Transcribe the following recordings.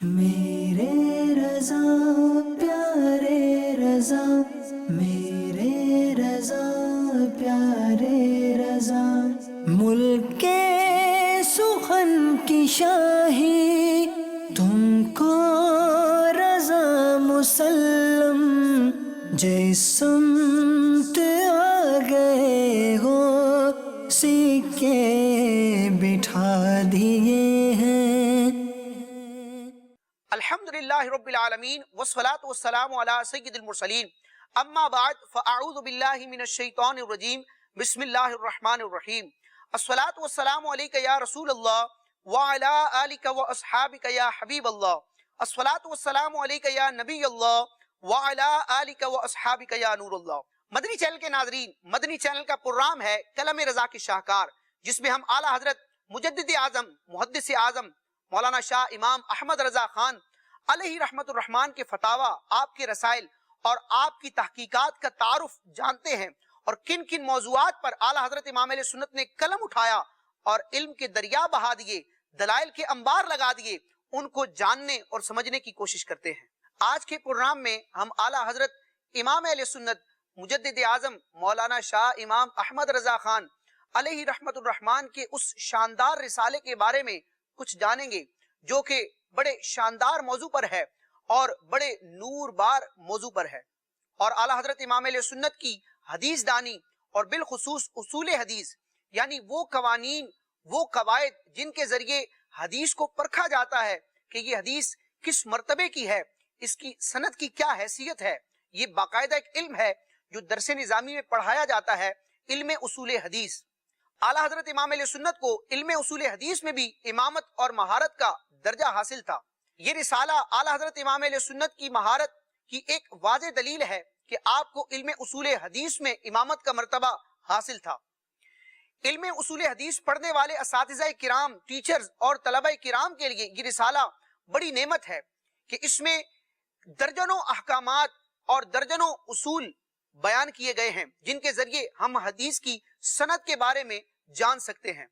میرے رضا پیارے رضا، میرے رضا پیارے رضا، ملک کے سخن کی شاہی تم کو رضا مسلم، جس سمت آ گئے ہو سکے بٹھا دیے ہیں۔ الحمدللہ رب العالمین والصلاة والسلام علی سید المرسلین، اما بعد فاعوذ باللہ من الشیطان الرجیم، بسم اللہ الرحمن الرحیم۔ الصلاة والسلام علیکہ یا رسول اللہ وعلی آلکہ واصحابکہ یا حبیب اللہ، الصلاة والسلام علیکہ یا نبی اللہ وعلی آلکہ واصحابکہ یا نور اللہ۔ مدنی چینل کے ناظرین، مدنی چینل کا پروگرام ہے کلم رضا کی شاہکار، جس میں ہم اعلیٰ حضرت مجدد اعظم محدث اعظم مولانا شاہ امام احمد رضا خان علیہ رحمت الرحمن کے فتاوی، آپ کے رسائل اور آپ کی تحقیقات کا تعارف جانتے ہیں، اور کن کن موضوعات پر اعلیٰ حضرت امام اہل سنت نے قلم اٹھایا اور علم کے دریا بہا دیے، دلائل کے انبار لگا دیے، ان کو جاننے اور سمجھنے کی کوشش کرتے ہیں۔ آج کے پروگرام میں ہم اعلیٰ حضرت امام اہل سنت مجدد اعظم مولانا شاہ امام احمد رضا خان علیہ رحمت الرحمن کے اس شاندار رسالے کے بارے میں کچھ جانیں گے جو کہ بڑے شاندار موضوع پر ہے اور بڑے نور بار موضوع پر ہے، اور اعلیٰ حضرت امام اہل سنت کی حدیث دانی اور بالخصوص اصول حدیث، یعنی وہ قوانین، وہ قواعد جن کے ذریعے حدیث کو پرکھا جاتا ہے کہ یہ حدیث کس مرتبے کی ہے، اس کی سند کی کیا حیثیت ہے۔ یہ باقاعدہ ایک علم ہے جو درس نظامی میں پڑھایا جاتا ہے، علم اصول حدیث۔ اعلیٰ حضرت امام اہل سنت کو علم اصول حدیث میں بھی امامت اور مہارت کا درجہ حاصل تھا۔ یہ رسالہ اعلیٰ حضرت امام اہل سنت کی مہارت کی ایک واضح دلیل ہے کہ آپ کو علم اصول حدیث میں امامت کا مرتبہ حاصل تھا۔ علم اصول حدیث پڑھنے والے اساتذہ کرام، ٹیچرز اور طلبہ کرام کے لیے یہ رسالہ بڑی نعمت ہے کہ اس میں درجنوں احکامات اور درجنوں اصول بیان کیے گئے ہیں جن کے ذریعے ہم حدیث کی سند کے بارے میں جان سکتے ہیں۔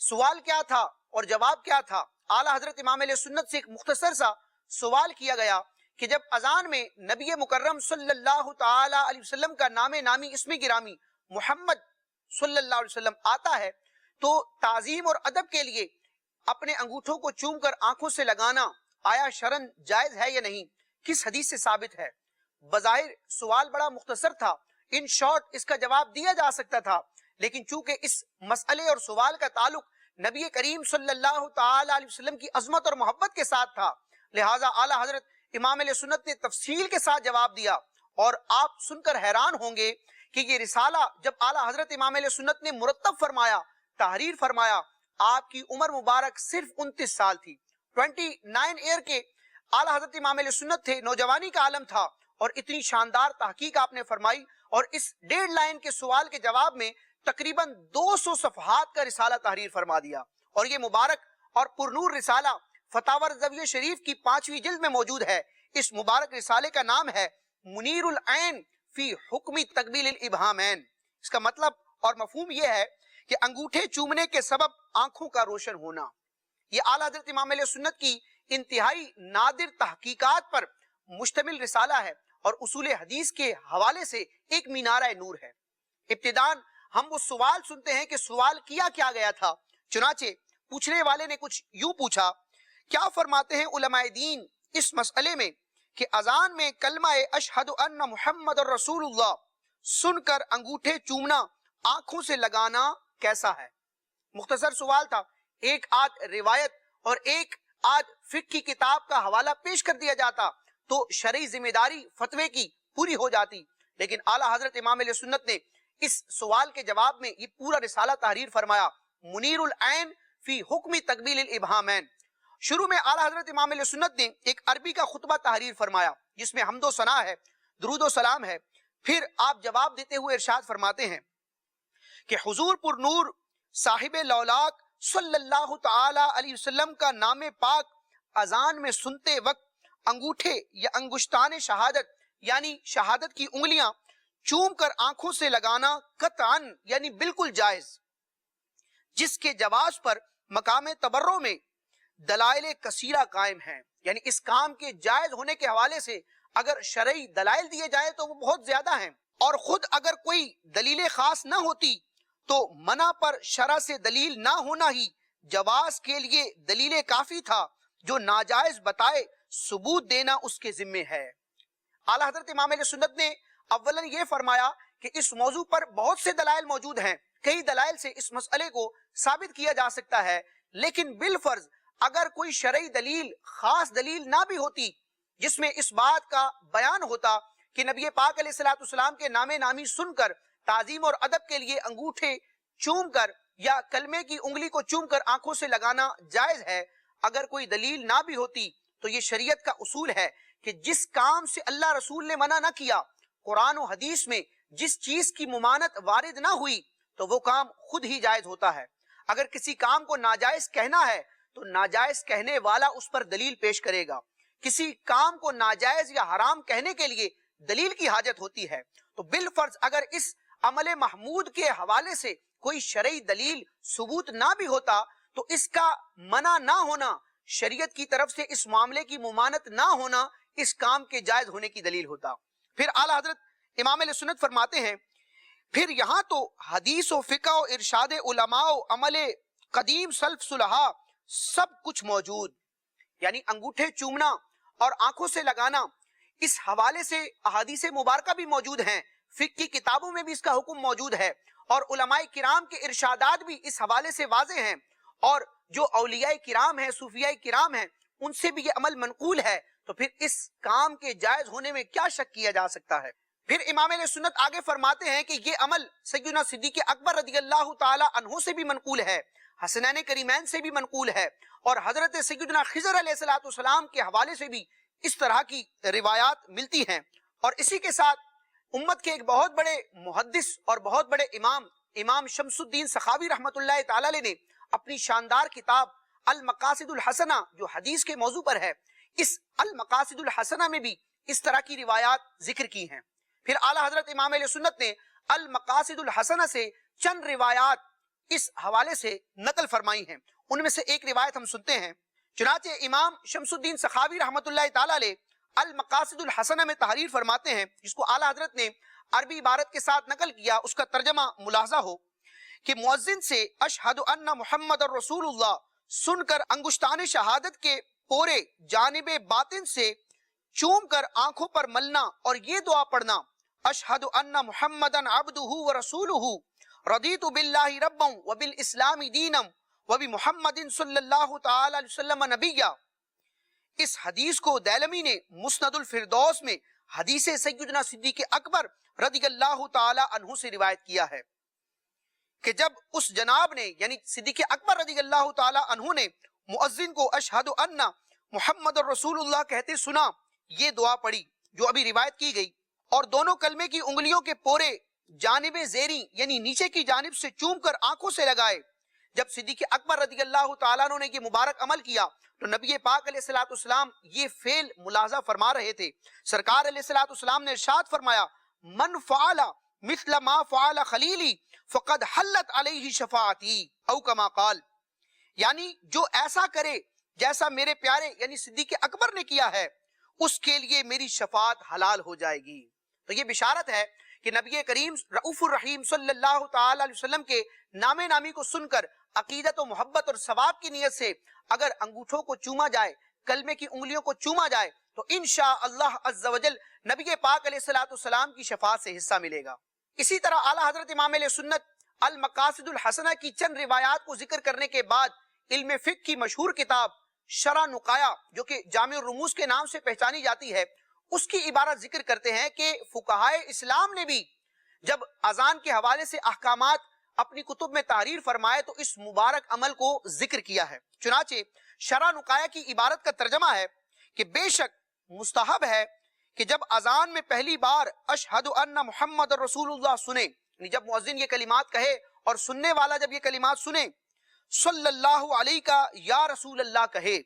سوال کیا تھا اور جواب کیا تھا؟ اعلیٰ حضرت امام علیہ سنت سے ایک مختصر سا سوال کیا گیا کہ جب اذان میں نبی مکرم صلی اللہ تعالی علیہ وسلم کا نام نامی اسم گرامی محمد صلی اللہ علیہ وسلم آتا ہے تو تعظیم اور ادب کے لیے اپنے انگوٹھوں کو چوم کر آنکھوں سے لگانا آیا شرعاً جائز ہے یا نہیں، کس حدیث سے ثابت ہے؟ بظاہر سوال بڑا مختصر تھا، ان شارٹ اس کا جواب دیا جا سکتا تھا، لیکن چونکہ اس مسئلے اور سوال کا تعلق نبی کریم صلی اللہ تعالی علیہ وسلم کی عظمت اور محبت کے ساتھ تھا، لہٰذا اعلیٰ حضرت امام علیہ سنت نے تفصیل کے ساتھ جواب دیا، اور آپ سن کر حیران ہوں گے کہ یہ رسالہ جب اعلیٰ حضرت امام علیہ سنت نے مرتب فرمایا، تحریر فرمایا، آپ کی عمر مبارک صرف 29 سال تھی۔ 29 ایئر کے اعلیٰ حضرت امام علیہ سنت تھے، نوجوانی کا عالم تھا، اور اتنی شاندار تحقیق آپ نے فرمائی، اور اس 1.5 لائن کے سوال کے جواب میں تقریباً 200 صفحات کا رسالہ تحریر فرما دیا، اور یہ مبارک اور پرنور رسالہ فتاوی رضویہ شریف کی 5ویں جلد میں موجود ہے۔ اس مبارک رسالے کا نام ہے منیر العین فی حکم تقبیل الابہامین۔ اس کا مطلب اور مفہوم یہ ہے کہ انگوٹھے چومنے کے سبب آنکھوں کا روشن ہونا۔ یہ اعلیٰ حضرت امام علیہ سنت کی انتہائی نادر تحقیقات پر مشتمل رسالہ ہے، اور اصول حدیث کے حوالے سے ایک مینارہ نور ہے۔ ابتداً ہم وہ سوال سنتے ہیں کہ سوال کیا گیا تھا۔ چنانچہ پوچھنے والے نے کچھ یوں پوچھا، کیا فرماتے ہیں علماء دین اس مسئلے میں کہ اذان میں کلمہ اشہد ان محمد رسول اللہ سن کر انگوٹھے چومنا، آنکھوں سے لگانا کیسا ہے؟ مختصر سوال تھا، ایک آدھ روایت اور ایک آدھ فقہ کی کتاب کا حوالہ پیش کر دیا جاتا تو شرعی ذمہ داری فتوے کی پوری ہو جاتی، لیکن اعلیٰ حضرت امام علیہ سنت نے اس سوال کے جواب میں یہ پورا رسالہ تحریر فرمایا، منیر العین فی حکم تقبیل الابہامین۔ شروع میں اعلیٰ حضرت امام علیہ سنت نے ایک عربی کا خطبہ تحریر فرمایا جس میں حمد و ثنا ہے، درود و سلام ہے، پھر آپ جواب دیتے ہوئے ارشاد فرماتے ہیں کہ حضور پر نور صاحب لولاک صلی اللہ تعالی علیہ وسلم کا نام پاک اذان میں سنتے وقت انگوٹھے یا انگشتان شہادت یعنی شہادت کی انگلیاں چوم کر آنکھوں سے لگانا قطعاً یعنی بالکل جائز، جس کے جواز پر مقام تبرع میں دلائل کثیرہ قائم ہیں، یعنی اس کام کے جائز ہونے کے حوالے سے اگر شرعی دلائل دیے جائے تو وہ بہت زیادہ ہیں، اور خود اگر کوئی دلیل خاص نہ ہوتی تو منع پر شرع سے دلیل نہ ہونا ہی جواز کے لیے دلیل کافی تھا، جو ناجائز بتائے ثبوت دینا اس کے ذمے ہے۔ اعلیٰ حضرت امام اہل سنت نے اولاً یہ فرمایا کہ اس موضوع پر بہت سے دلائل موجود ہیں، کئی دلائل سے اس مسئلے کو ثابت کیا جا سکتا ہے، لیکن بالفرض اگر کوئی شرعی دلیل خاص دلیل نہ بھی ہوتی جس میں اس بات کا بیان ہوتا کہ نبی پاک علیہ الصلوۃ والسلام کے نام نامی سن کر تعظیم اور ادب کے لیے انگوٹھے چوم کر یا کلمے کی انگلی کو چوم کر آنکھوں سے لگانا جائز ہے، اگر کوئی دلیل نہ بھی ہوتی تو یہ شریعت کا اصول ہے کہ جس کام سے اللہ رسول نے منع نہ کیا، قرآن و حدیث میں جس چیز کی ممانت وارد نہ ہوئی تو وہ کام خود ہی جائز ہوتا ہے۔ اگر کسی کام کو ناجائز کہنا ہے تو ناجائز کہنے والا اس پر دلیل پیش کرے گا، کسی کام کو ناجائز یا حرام کہنے کے لیے دلیل کی حاجت ہوتی ہے، تو بالفرض اگر اس عمل محمود کے حوالے سے کوئی شرعی دلیل ثبوت نہ بھی ہوتا تو اس کا منع نہ ہونا، شریعت کی طرف سے اس معاملے کی ممانت نہ ہونا اس کام کے جائز ہونے کی دلیل ہوتا۔ پھر اعلیٰ حضرت امام علیہ سنت فرماتے ہیں، پھر یہاں تو حدیث و فقہ و ارشاد علماء و عمل قدیم سلف صلحاء سب کچھ موجود، یعنی انگوٹھے چومنا اور آنکھوں سے لگانا اس حوالے سے احادیث مبارکہ بھی موجود ہیں، فقہ کی کتابوں میں بھی اس کا حکم موجود ہے، اور علماء کرام کے ارشادات بھی اس حوالے سے واضح ہیں، اور جو اولیاء کرام ہیں، صوفیاء کرام ہیں، ان سے بھی یہ عمل منقول ہے، تو پھر اس کام کے جائز ہونے میں کیا شک کیا جا سکتا ہے۔ پھر امام علیہ سنت آگے فرماتے ہیں کہ یہ عمل سیدنا صدیق اکبر رضی اللہ تعالی عنہ سے بھی منقول ہے، حسنین کریمین سے بھی منقول ہے، اور حضرت سیدنا خضر علیہ الصلوۃ والسلام کے حوالے سے بھی اس طرح کی روایات ملتی ہیں۔ اور اسی کے ساتھ امت کے ایک بہت بڑے محدث اور بہت بڑے امام شمس الدین سخاوی رحمۃ اللہ تعالی علیہ نے اپنی شاندار کتاب المقاصد الحسنہ جو حدیث کے موضوع پر ہے، اس المقاصد الحسنہ میں بھی اس طرح کی روایات ذکر کی ہیں۔ پھر اعلیٰ حضرت امام علیہ سنت نے المقاصد الحسنہ سے چند روایات اس حوالے سے نقل فرمائی ہیں، ان میں سے ایک روایت ہم سنتے ہیں۔ چنانچہ امام شمس الدین سخاوی رحمۃ اللہ تعالی علیہ المقاصد الحسنہ میں تحریر فرماتے ہیں، جس کو اعلیٰ حضرت نے عربی عبارت کے ساتھ نقل کیا، اس کا ترجمہ ملاحظہ ہو کہ مؤذن سے اشہد ان محمد الرسول اللہ سن کر انگشتان شہادت کے پورے جانب باطن سے چوم کر آنکھوں پر ملنا اور یہ دعا پڑھنا، اشہد ان محمدن عبدہ ورسولہ رضیت باللہ ربا وبالاسلام دینا وبمحمد صلی اللہ تعالی علیہ وسلم نبیا۔ اس حدیث کو دیلمی نے مسند الفردوس میں حدیث سیدنا صدیق اکبر رضی اللہ تعالی عنہ سے روایت کیا ہے کہ جب اس جناب نے یعنی صدیق اکبر رضی اللہ تعالی عنہ نے مؤذن کو اشہد ان محمد الرسول اللہ کہتے سنا، یہ دعا پڑھی جو ابھی روایت کی گئی، اور دونوں کلمے کی انگلیوں کے پورے جانب زیری یعنی نیچے کی جانب سے چوم کر آنکھوں سے لگائے۔ جب صدیق اکبر رضی اللہ تعالیٰ عنہ نے یہ مبارک عمل کیا تو نبی پاک علیہ الصلوۃ والسلام یہ فعل ملاحظہ فرما رہے تھے۔ سرکار علیہ الصلوۃ والسلام نے ارشاد فرمایا، من فعل مثل ما فعل خلیلی فقد حلت علیہ شفاعتی او کما قال، یعنی جو ایسا کرے جیسا میرے پیارے یعنی صدیق اکبر نے کیا ہے اس کے لیے میری شفاعت حلال ہو جائے گی۔ تو یہ بشارت ہے کہ نبی کریم رؤوف الرحیم صلی اللہ تعالی علیہ وسلم کے نام نامی کو سن کر عقیدت و محبت اور ثواب کی نیت سے اگر انگوٹھوں کو چوما جائے، کلمے کی انگلیوں کو چوما جائے تو انشاءاللہ عز و جل نبی پاک علیہ الصلوۃ والسلام کی شفاعت سے حصہ ملے گا۔ اسی طرح اعلیٰ حضرت امام علیہ سنت المقاصد الحسنہ کی چند روایات کو ذکر کرنے کے بعد علم فقہ کی مشہور کتاب شرح نقایا جو کہ جامع الرموز کے نام سے پہچانی جاتی ہے، اس کی عبارت ذکر کرتے ہیں کہ فقہائے اسلام نے بھی جب اذان کے حوالے سے احکامات اپنی کتب میں تحریر فرمائے تو اس مبارک عمل کو ذکر کیا ہے۔ چنانچہ شرح نقایا کی عبارت کا ترجمہ ہے کہ بے شک مستحب ہے کہ جب اذان میں پہلی بار اشہد ان محمد رسول اللہ سنے، یعنی جب مؤذن یہ کلمات کہے اور سننے والا جب یہ کلمات سنے، صلی اللہ علیہ کا یا رسول اللہ کہے،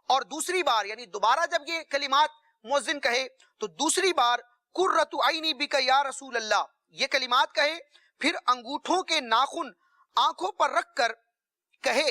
اور دوسری بار یعنی دوبارہ جب یہ کلمات مؤذن کہے تو دوسری بار قرۃ عینی بک یا رسول اللہ یہ کلمات کہے، پھر انگوٹھوں کے ناخن آنکھوں پر رکھ کر کہے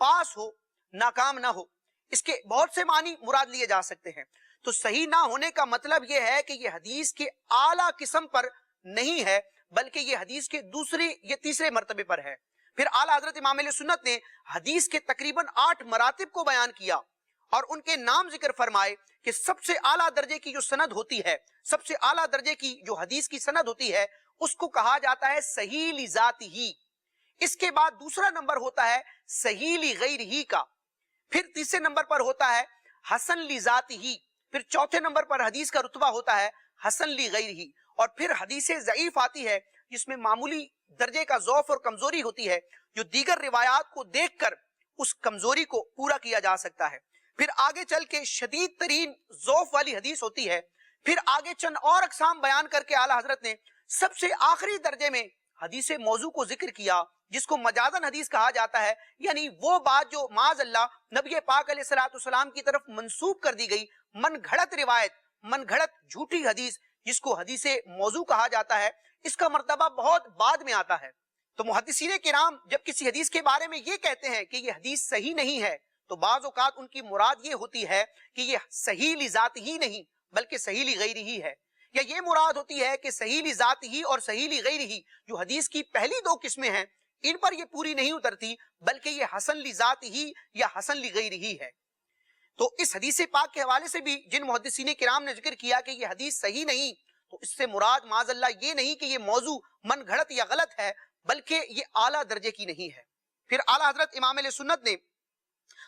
پاس ہو، ناکام نہ ہو۔ اس کے بہت سے معنی مراد لیے جا سکتے ہیں۔ تو صحیح نہ ہونے کا مطلب یہ ہے کہ یہ حدیث کے اعلیٰ قسم پر نہیں ہے، بلکہ یہ حدیث کے دوسرے یا تیسرے مرتبے پر ہے۔ پھر اعلیٰ حضرت امام اہل سنت نے حدیث کے تقریباً 8 مراتب کو بیان کیا اور ان کے نام ذکر فرمائے کہ سب سے اعلیٰ درجے کی جو سند ہوتی ہے، سب سے اعلیٰ درجے کی جو حدیث کی سند ہوتی ہے، اس کو کہا جاتا ہے صحیح لذاتہ۔ اس کے بعد دوسرا نمبر ہوتا ہے صحیح لغیرہ کا، پھر تیسرے نمبر پر ہوتا ہے حسن لذاتہ، پھر چوتھے نمبر پر حدیث کا رتبہ ہوتا ہے حسن لغیرہ، اور پھر حدیث ضعیف آتی ہے جس میں معمولی درجے کا ضعف اور کمزوری ہوتی ہے، جو دیگر روایات کو دیکھ کر اس کمزوری کو پورا کیا جا سکتا ہے۔ پھر آگے چل کے شدید ترین ضعف والی حدیث ہوتی ہے۔ پھر آگے چند اور اقسام بیان کر کے اعلیٰ حضرت نے سب سے آخری درجے میں حدیث موضوع کو ذکر کیا، جس کو مجازن حدیث کہا جاتا ہے، یعنی وہ بات جو معاذ اللہ نبی پاک علیہ الصلوۃ والسلام کی طرف منسوب کر دی گئی، من گھڑت روایت، من گھڑت جھوٹی حدیث، جس کو حدیث موضوع کہا جاتا ہے، اس کا مرتبہ بہت بعد میں آتا ہے۔ تو محدثین کرام جب کسی حدیث کے بارے میں یہ کہتے ہیں کہ یہ حدیث صحیح نہیں ہے، تو بعض اوقات ان کی مراد یہ ہوتی ہے کہ یہ صحیح لذات ہی نہیں بلکہ صحیح لغیرہ ہی ہے، یا یہ مراد ہوتی ہے کہ صحیح لذات ہی اور صحیح لغیرہ ہی جو حدیث کی پہلی 2 قسمیں ہیں، ان پر یہ پوری نہیں اترتی، بلکہ یہ حسن لذات ہی یا حسن لغیرہ ہی ہے۔ تو اس حدیث پاک کے حوالے سے بھی جن محدثین کرام نے ذکر کیا کہ یہ حدیث صحیح نہیں، تو اس سے مراد معاذ اللہ یہ نہیں کہ یہ موضوع من گھڑت یا غلط ہے، بلکہ یہ اعلیٰ درجے کی نہیں ہے۔ پھر اعلیٰ حضرت امام اہل سنت نے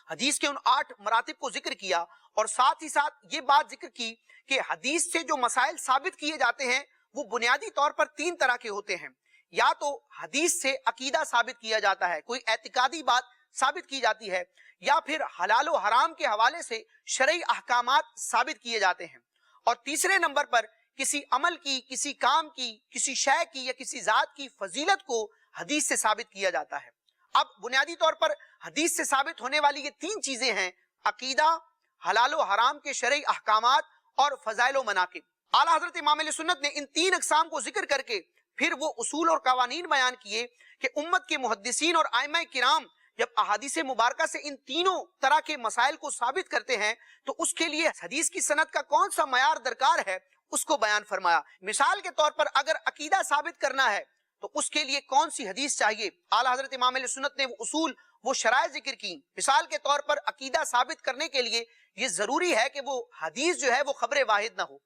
حدیث کے ان 8 مراتب کو ذکر کیا، اور ساتھ ہی ساتھ یہ بات ذکر کی کہ حدیث سے جو مسائل ثابت کیے جاتے ہیں وہ بنیادی طور پر 3 طرح کے ہوتے ہیں۔ یا تو حدیث سے عقیدہ ثابت کیا جاتا ہے، کوئی اعتقادی بات ثابت کی جاتی ہے، یا پھر حلال و حرام کے حوالے سے شرعی احکامات ثابت کیے جاتے ہیں، اور تیسرے نمبر پر کسی عمل کی، کسی کام کی، کسی شے کی یا کسی ذات کی فضیلت کو حدیث سے ثابت کیا جاتا ہے۔ اب بنیادی طور پر حدیث سے ثابت ہونے والی یہ 3 چیزیں ہیں: عقیدہ، حلال و حرام کے شرعی احکامات اور فضائل و مناقب۔ اعلیٰ حضرت امام علیہ سنت نے ان 3 اقسام کو ذکر کر کے پھر وہ اصول اور قوانین بیان کیے کہ امت کے محدثین اور ائمہ کرام جب احادیث مبارکہ سے ان تینوں طرح کے مسائل کو ثابت کرتے ہیں تو اس کے لیے حدیث کی سند کا کون سا معیار درکار ہے اس کو بیان فرمایا۔ مثال کے طور پر اگر عقیدہ ثابت کرنا ہے تو اس کے لیے کون سی حدیث چاہیے، اعلیٰ حضرت امام علیہ سنت نے وہ اصول، وہ شرائط ذکر کی۔ مثال کے طور پر عقیدہ ثابت کرنے کے لیے یہ ضروری ہے کہ وہ حدیث جو ہے وہ خبر واحد نہ ہو۔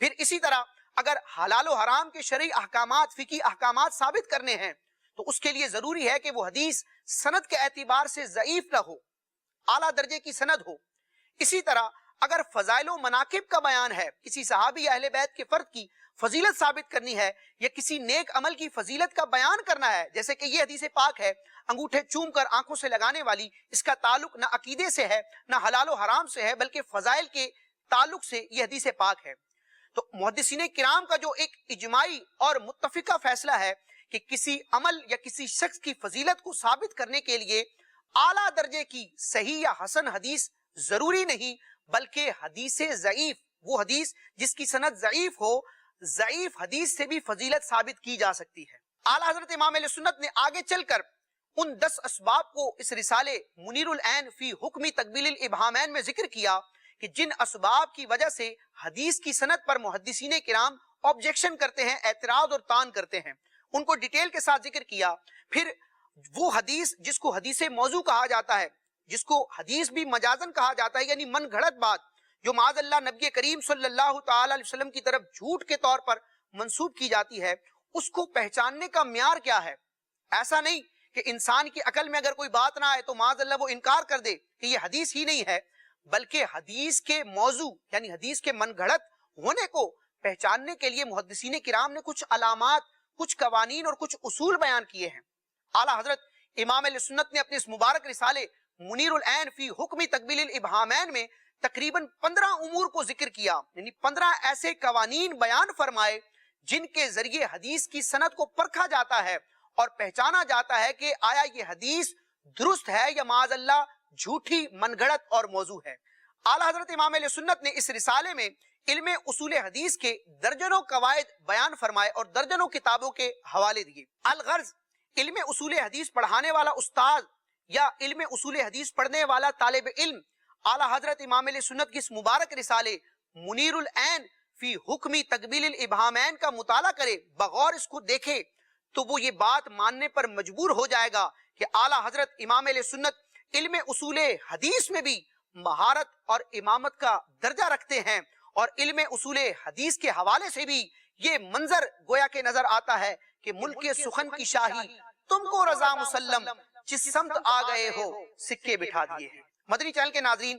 پھر اسی طرح اگر حلال و حرام کے شرعی احکامات، فقہی احکامات ثابت کرنے ہیں تو اس کے لیے ضروری ہے کہ وہ حدیث سند کے اعتبار سے ضعیف نہ ہو، اعلیٰ درجے کی سند ہو۔ اسی طرح اگر فضائل و مناقب کا بیان ہے، کسی صحابی اہل بیت کے فرد کی فضیلت ثابت کرنی ہے یا کسی نیک عمل کی فضیلت کا بیان کرنا ہے، جیسے کہ یہ حدیث پاک ہے انگوٹھے چوم کر آنکھوں سے لگانے والی، اس کا تعلق نہ عقیدے سے ہے نہ حلال و حرام سے ہے بلکہ فضائل کے تعلق سے یہ حدیث پاک ہے۔ تو محدثین کرام کا جو ایک اجماعی اور متفقہ فیصلہ ہے کہ کسی عمل یا کسی شخص کی فضیلت کو ثابت کرنے کے لیے اعلیٰ درجے کی صحیح یا حسن حدیث ضروری نہیں بلکہ حدیث ضعیف، وہ حدیث جس کی سند ضعیف ہو، ضعیف حدیث سے بھی فضیلت ثابت کی جا سکتی ہے۔ اعلیٰ حضرت امام علیہ سنت نے آگے چل کر ان 10 اسباب کو اس رسالے منیر العین فی حکم تقبیل الابہامین میں ذکر کیا کہ جن اسباب کی وجہ سے حدیث کی سند پر محدثین کرام آبجیکشن کرتے ہیں، اعتراض اور طعن کرتے ہیں، ان کو ڈیٹیل کے ساتھ ذکر کیا۔ پھر وہ حدیث جس کو حدیث موضوع کہا جاتا ہے، جس کو حدیث بھی مجازن کہا جاتا ہے، یعنی من گھڑت بات جو معاذ اللہ نبی کریم صلی اللہ تعالی علیہ وسلم کی طرف جھوٹ کے طور پر منسوب کی جاتی ہے، اس کو پہچاننے کا معیار کیا ہے؟ ایسا نہیں کہ انسان کی عقل میں اگر کوئی بات نہ آئے تو معاذ اللہ وہ انکار کر دے کہ یہ حدیث ہی نہیں ہے، بلکہ حدیث کے موضوع یعنی حدیث کے من گھڑت ہونے کو پہچاننے کے لیے محدثین کرام نے کچھ علامات، کچھ قوانین اور کچھ اصول بیان کیے ہیں۔ اعلیٰ حضرت امام علیہ سنت نے اپنے اس مبارک رسالے منیر العین فی حکم تقبیل الابہامین میں تقریباً 15 امور کو ذکر کیا، یعنی 15 ایسے قوانین بیان فرمائے جن کے ذریعے حدیث کی سند کو پرکھا جاتا ہے اور پہچانا جاتا ہے کہ آیا یہ حدیث درست ہے یا معاذ اللہ جھوٹی، من گھڑت اور موضوع ہے۔ اعلیٰ حضرت امام علیہ سنت نے اس رسالے میں علم اصول حدیث کے درجنوں قواعد بیان فرمائے اور درجنوں کتابوں کے حوالے دیے۔ الغرض، علم اصول حدیث پڑھانے والا استاد یا علم اصول حدیث پڑھنے والا طالب علم اعلیٰ حضرت امام اہل سنت کی اس مبارک رسالے منیر العین فی حکمی تقبیل الابہامین کا مطالعہ کرے، بغور اس کو دیکھے، تو وہ یہ بات ماننے پر مجبور ہو جائے گا کہ اعلیٰ حضرت امام اہل سنت علم اصول حدیث میں بھی مہارت اور امامت کا درجہ رکھتے ہیں، اور علم اصول حدیث کے حوالے سے بھی یہ منظر گویا کہ نظر آتا ہے کہ ملک سخن کی شاہی تم کو رضا مسلم، جس سمت آ گئے ہو سکے بٹھا دیے ہیں۔ مدنی چینل کے ناظرین،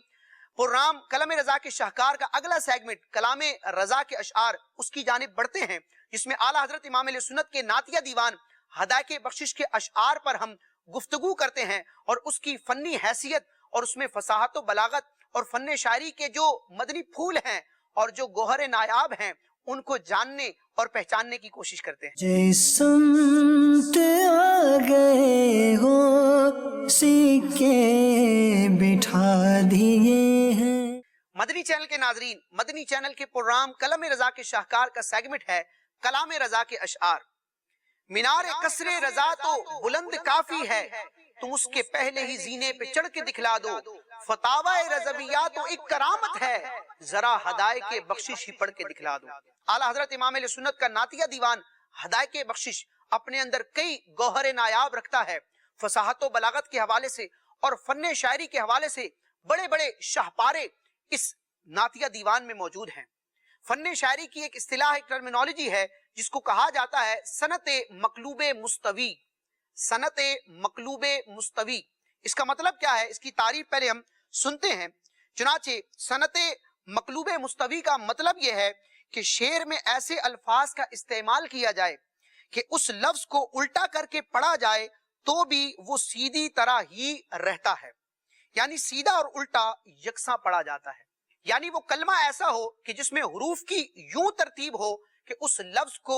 پروگرام کلام رضا کے شاہکار کا اگلا سیگمنٹ کلام رضا کے اشعار اس کی جانب بڑھتے ہیں، جس میں اعلیٰ حضرت امام اہل سنت کے نعتیہ دیوان ہدایت بخشش کے اشعار پر ہم گفتگو کرتے ہیں، اور اس کی فنی حیثیت اور اس میں فصاحت و بلاغت اور فن شاعری کے جو مدنی پھول ہیں اور جو گوہر نایاب ہیں ان کو جاننے اور پہچاننے کی کوشش کرتے ہیں۔ جس سمت آ گئے ہو سکے بٹھا دیے ہیں۔ مدنی چینل کے ناظرین، مدنی چینل کے پروگرام کلام رضا کے شاہکار کا سیگمنٹ ہے کلام رضا کے اشعار۔ مینار قصر رضا تو بلند کافی ہے، تم اس کے پہلے ہی زینے پہ چڑھ کے دکھلا دو، فتاوی رضویہ تو ایک کرامت ہے، ذرا ہدایت بخشش ہی پڑھ کے دکھلا دو۔ اعلیٰ حضرت امام اہل سنت کا نعتیہ دیوان ہدایت بخشش اپنے اندر کئی گوہر نایاب رکھتا ہے، فصاحت و بلاغت کے حوالے سے اور فن شاعری کے حوالے سے بڑے بڑے شاہپارے اس نعتیہ دیوان میں موجود ہیں۔ فن شاعری کی ایک اصطلاح، ایک ٹرمینالوجی ہے جس کو کہا جاتا ہے صنعت مقلوب مستوی۔ صنعت مقلوب مستوی، اس کا مطلب کیا ہے؟ اس کی تعریف پہلے ہم سنتے ہیں۔ چنانچہ صنعت مقلوب مستوی کا مطلب یہ ہے کہ شعر میں ایسے الفاظ کا استعمال کیا جائے کہ اس لفظ کو الٹا کر کے پڑھا جائے تو بھی وہ سیدھی طرح ہی رہتا ہے، یعنی سیدھا اور الٹا یکساں پڑھا جاتا ہے۔ یعنی وہ کلمہ ایسا ہو کہ جس میں حروف کی یوں ترتیب ہو کہ اس لفظ کو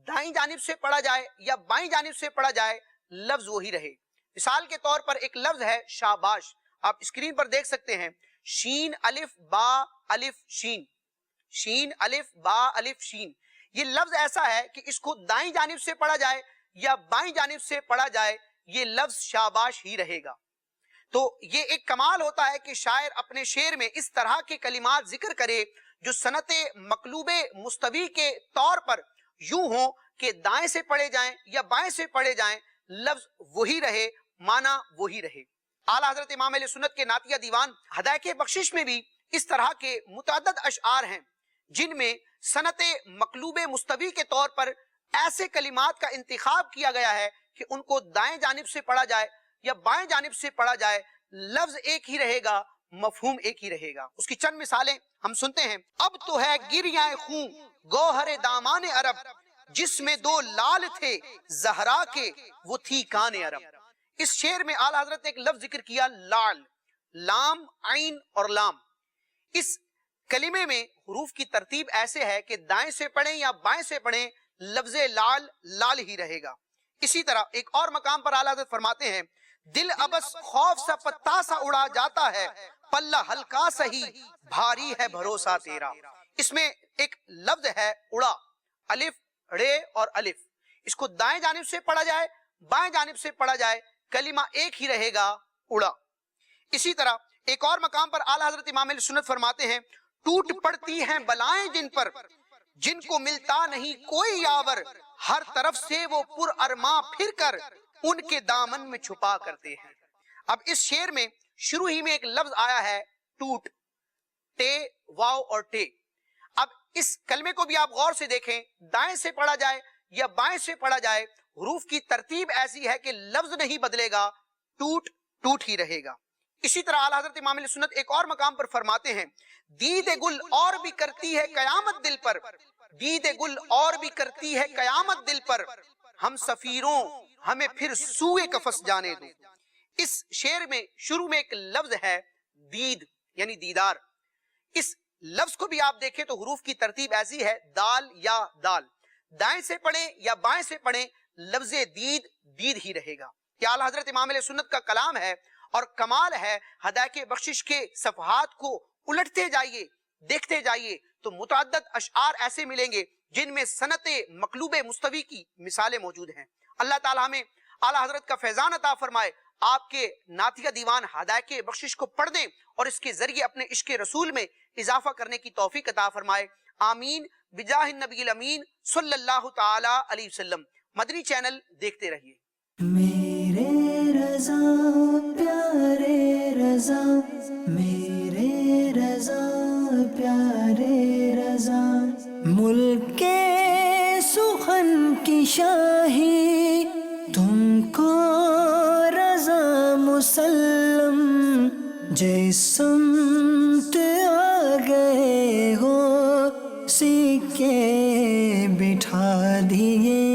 دائیں جانب سے پڑھا جائے یا بائیں جانب سے پڑھا جائے، لفظ وہی رہے۔ مثال کے طور پر ایک لفظ ہے شاباش، آپ اسکرین پر دیکھ سکتے ہیں، شین الف با الف شین، شین الف با الف شین۔ یہ لفظ ایسا ہے کہ اس کو دائیں جانب سے پڑھا جائے یا بائیں جانب سے پڑھا جائے، یہ لفظ شاباش ہی رہے گا۔ تو یہ ایک کمال ہوتا ہے کہ شاعر اپنے شعر میں اس طرح کے کلمات ذکر کرے جو صنعت مقلوب مستوی کے طور پر یوں ہوں کہ دائیں سے پڑھے جائیں یا بائیں سے پڑھے جائیں، لفظ وہی رہے، معنی وہی رہے۔ اعلیٰ حضرت امام اہل سنت کے نعتیہ دیوان ہدایت بخشش میں بھی اس طرح کے متعدد اشعار ہیں جن میں صنعت مقلوب مستوی کے طور پر ایسے کلمات کا انتخاب کیا گیا ہے کہ ان کو دائیں جانب سے پڑھا جائے یا بائیں جانب سے پڑھا جائے، لفظ ایک ہی رہے گا، مفہوم ایک ہی رہے گا۔ اس کی چند مثالیں ہم سنتے ہیں۔ اب تو ہے گریاں خون گوہر دامان عرب، جس میں دو لال تھے زہرا کے وہ تھی کان عرب۔ اس شعر میں اعلیٰ حضرت نے ایک لفظ ذکر کیا لال، لام عین اور لام۔ اس کلمے میں حروف کی ترتیب ایسے ہے کہ دائیں سے پڑھیں یا بائیں سے پڑھیں، لفظ لال لال ہی رہے گا۔ اسی طرح ایک اور مقام پر اعلیٰ حضرت فرماتے ہیں، دل ابس خوف سا پتا سا اڑا جاتا ہے، پلہ ہلکا سہی بھاری ہے بھروسہ تیرا۔ اس میں ایک لفظ ہے اڑا، الف رے اور الف، اس کو دائیں جانب سے پڑھا جائے بائیں جانب سے پڑھا جائے، کلمہ ایک ہی رہے گا، اڑا۔ اسی طرح ایک اور مقام پر اعلیٰ حضرت امام اہل سنت فرماتے ہیں، ٹوٹ پڑتی ہیں بلائیں جن پر، جن کو ملتا نہیں کوئی یاور، ہر طرف سے وہ پر ارماں پھر کر ان کے دامن میں چھپا کرتے ہیں۔ اب اس شعر میں شروع ہی میں ایک لفظ آیا ہے ٹوٹ، ٹے واو اور ٹے۔ اب اس کلمے کو بھی آپ غور سے دیکھیں، دائیں سے پڑھا جائے یا بائیں سے پڑھا جائے، حروف کی ترتیب ایسی ہے کہ لفظ نہیں بدلے گا، ٹوٹ ٹوٹ ہی رہے گا۔ اسی طرح اعلیٰ حضرت امام اہل سنت ایک اور مقام پر فرماتے ہیں، دید گل اور بھی کرتی ہے قیامت دل پر، دید گل اور بھی کرتی ہے قیامت دل پر، ہم سفیروں ہمیں پھر سوئے قفس جانے دو۔ اس شعر میں شروع میں ایک لفظ ہے دید یعنی دیدار۔ اس لفظ کو بھی آپ دیکھیں تو حروف کی ترتیب ایسی ہے دال یا دال، دائیں سے پڑھیں یا بائیں سے پڑھیں، لفظ دید دید ہی رہے گا۔ یہ اعلیٰ حضرت امام علیہ سنت کا کلام ہے اور کمال ہے، ہدایت بخشش کے صفحات کو الٹتے جائیے، دیکھتے جائیے تو متعدد اشعار ایسے ملیں گے جن میں صنعت مقلوب مستوی کی مثالیں موجود ہیں۔ اللہ تعالیٰ ہمیں اعلیٰ حضرت کا فیضان عطا فرمائے، آپ کے نعتیہ دیوان ہدایت کے بخشش کو پڑھنے اور اس کے ذریعے اپنے عشق رسول میں اضافہ کرنے کی توفیق عطا فرمائے، آمین بجاہ النبی الامین صلی اللہ تعالی علیہ وسلم۔ مدنی چینل دیکھتے رہیے۔ میرے رضا پیارے رضا، میرے رضا پیارے رضا، ملک کے سخن کی شاہی تم کو رضا مسلم، جس سمت آ گئے ہو سکے بٹھا دیے